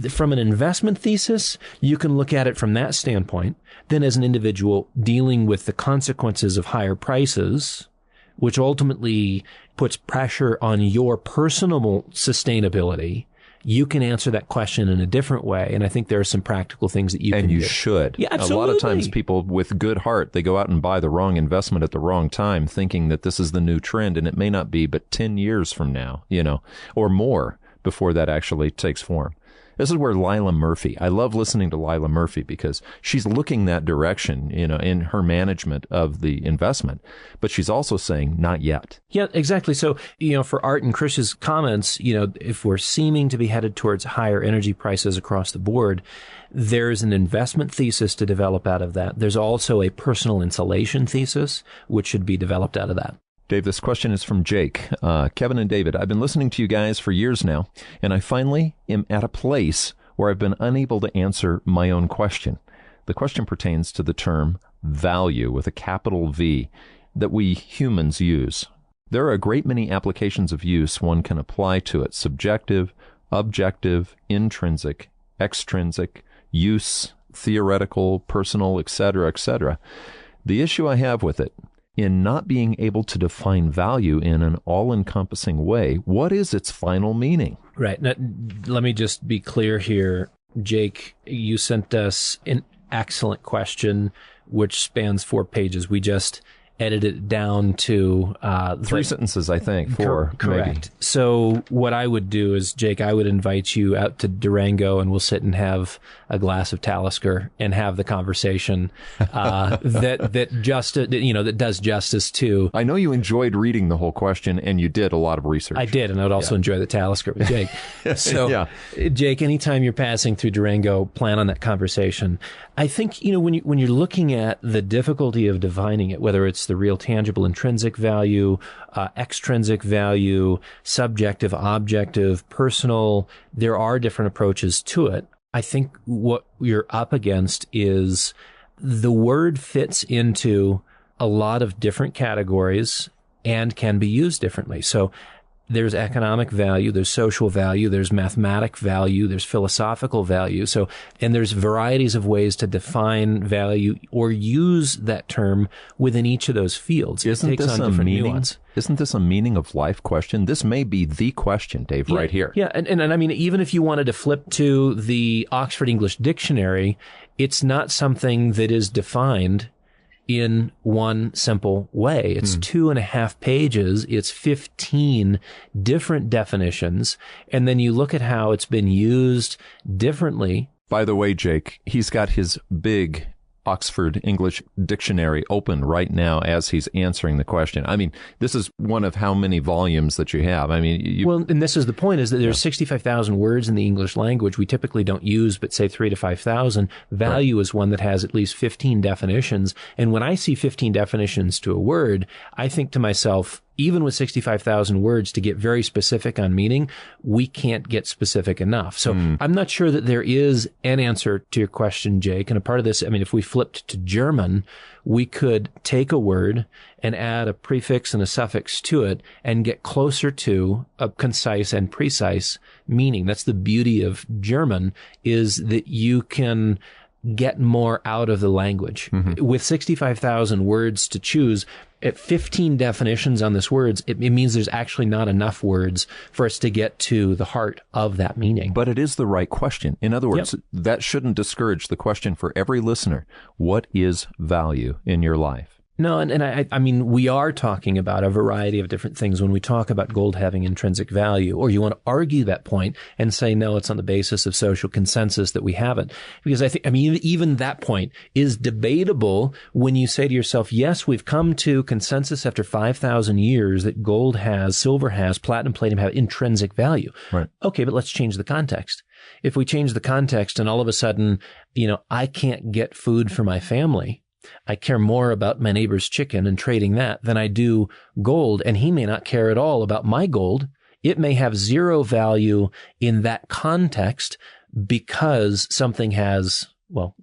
from an investment thesis, you can look at it from that standpoint. Then as an individual dealing with the consequences of higher prices, which ultimately puts pressure on your personal sustainability, you can answer that question in a different way. And I think there are some practical things that you can do. And you should. Yeah, absolutely. A lot of times people with good heart, they go out and buy the wrong investment at the wrong time, thinking that this is the new trend. And it may not be, but 10 years from now, or more before that actually takes form. This is where Lila Murphy, I love listening to Lila Murphy because she's looking that direction, in her management of the investment, but she's also saying not yet. Yeah, exactly. So, for Art and Chris's comments, if we're seeming to be headed towards higher energy prices across the board, there's an investment thesis to develop out of that. There's also a personal insulation thesis, which should be developed out of that. Dave, this question is from Jake. Kevin and David, I've been listening to you guys for years now, and I finally am at a place where I've been unable to answer my own question. The question pertains to the term value with a capital V that we humans use. There are a great many applications of use one can apply to it: subjective, objective, intrinsic, extrinsic, use, theoretical, personal, etc., etc. The issue I have with it, in not being able to define value in an all-encompassing way, what is its final meaning? Right. Now, let me just be clear here. Jake, you sent us an excellent question, which spans 4 pages. We just edited it down to 3 sentences, I think, correct. Maybe. So what I would do is, Jake, I would invite you out to Durango, and we'll sit and have a glass of Talisker and have the conversation that does justice to. I know you enjoyed reading the whole question, and you did a lot of research. I did, and I would also enjoy the Talisker with Jake. So, Jake, anytime you're passing through Durango, plan on that conversation. I think, when you're looking at the difficulty of defining it, whether it's the real tangible intrinsic value, extrinsic value, subjective, objective, personal, there are different approaches to it. I think what you're up against is the word fits into a lot of different categories and can be used differently. So there's economic value, there's social value, there's mathematic value, there's philosophical value. So, and there's varieties of ways to define value or use that term within each of those fields. Isn't this a meaning of life question? This may be the question, Dave, right here. Yeah. And I mean, even if you wanted to flip to the Oxford English Dictionary, it's not something that is defined in one simple way. It's 2.5 pages. It's 15 different definitions. And then you look at how it's been used differently. By the way, Jake, he's got his big Oxford English Dictionary open right now as he's answering the question. I mean, this is one of how many volumes that you have. I mean, well, and this is the point, is that there's 65,000 words in the English language we typically don't use, but say 3,000 to 5,000. Value is one that has at least 15 definitions. And when I see 15 definitions to a word, I think to myself, even with 65,000 words, to get very specific on meaning, we can't get specific enough. So I'm not sure that there is an answer to your question, Jake. And a part of this, I mean, if we flipped to German, we could take a word and add a prefix and a suffix to it and get closer to a concise and precise meaning. That's the beauty of German, is that you can get more out of the language. With 65,000 words to choose, at 15 definitions on this words, it means there's actually not enough words for us to get to the heart of that meaning. But it is the right question. In other words, that shouldn't discourage the question for every listener. What is value in your life? No, and I mean, we are talking about a variety of different things when we talk about gold having intrinsic value, or you want to argue that point and say, no, it's on the basis of social consensus that we haven't. Because even that point is debatable when you say to yourself, yes, we've come to consensus after 5,000 years that gold has, silver has, platinum, palladium have intrinsic value. Right. Okay, but let's change the context. If we change the context and all of a sudden, I can't get food for my family, I care more about my neighbor's chicken and trading that than I do gold, and he may not care at all about my gold. It may have zero value in that context because something has,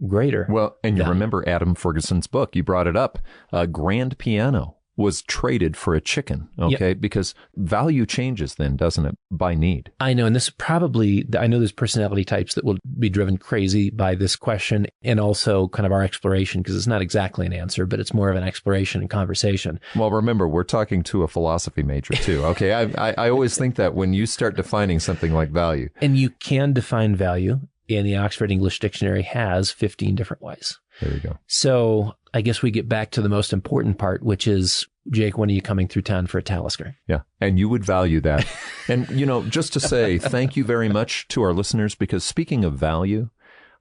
greater. Well, and you value. remember Adam Ferguson's book. You brought it up. A grand piano was traded for a chicken, okay? Yep. Because value changes then, doesn't it, by need? I know, and this I know there's personality types that will be driven crazy by this question and also kind of our exploration, because it's not exactly an answer, but it's more of an exploration and conversation. Well, remember, we're talking to a philosophy major too, okay? I always think that when you start defining something like value. And you can define value, and the Oxford English Dictionary has 15 different ways. There you go. So I guess we get back to the most important part, which is, Jake, when are you coming through town for a Talisker? Yeah, and you would value that. And, just to say thank you very much to our listeners, because speaking of value,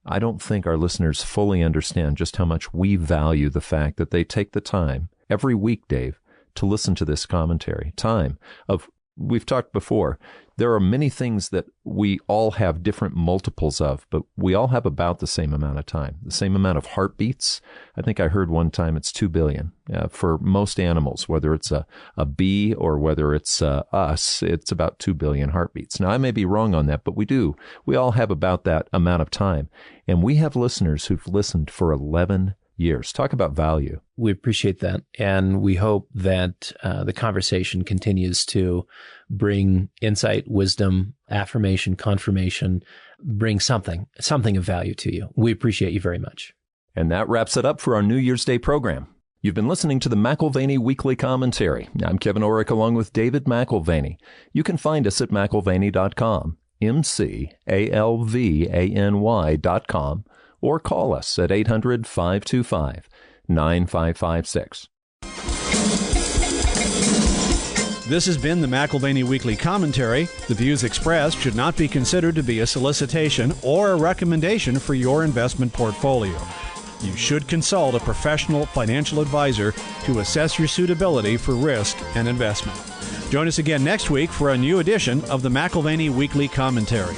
I don't think our listeners fully understand just how much we value the fact that they take the time every week, Dave, to listen to this commentary. We've talked before, there are many things that we all have different multiples of, but we all have about the same amount of time, the same amount of heartbeats. I think I heard one time it's 2 billion. For most animals, whether it's a bee or whether it's us, it's about 2 billion heartbeats. Now, I may be wrong on that, but we all have about that amount of time. And we have listeners who've listened for 11 years. Talk about value. We appreciate that. And we hope that the conversation continues to bring insight, wisdom, affirmation, confirmation, bring something of value to you. We appreciate you very much. And that wraps it up for our New Year's Day program. You've been listening to the McAlvany Weekly Commentary. I'm Kevin Orrick along with David McAlvany. You can find us at McAlvany.com, McAlvany.com, or call us at 800-525-9556. This has been the McAlvany Weekly Commentary. The views expressed should not be considered to be a solicitation or a recommendation for your investment portfolio. You should consult a professional financial advisor to assess your suitability for risk and investment. Join us again next week for a new edition of the McAlvany Weekly Commentary.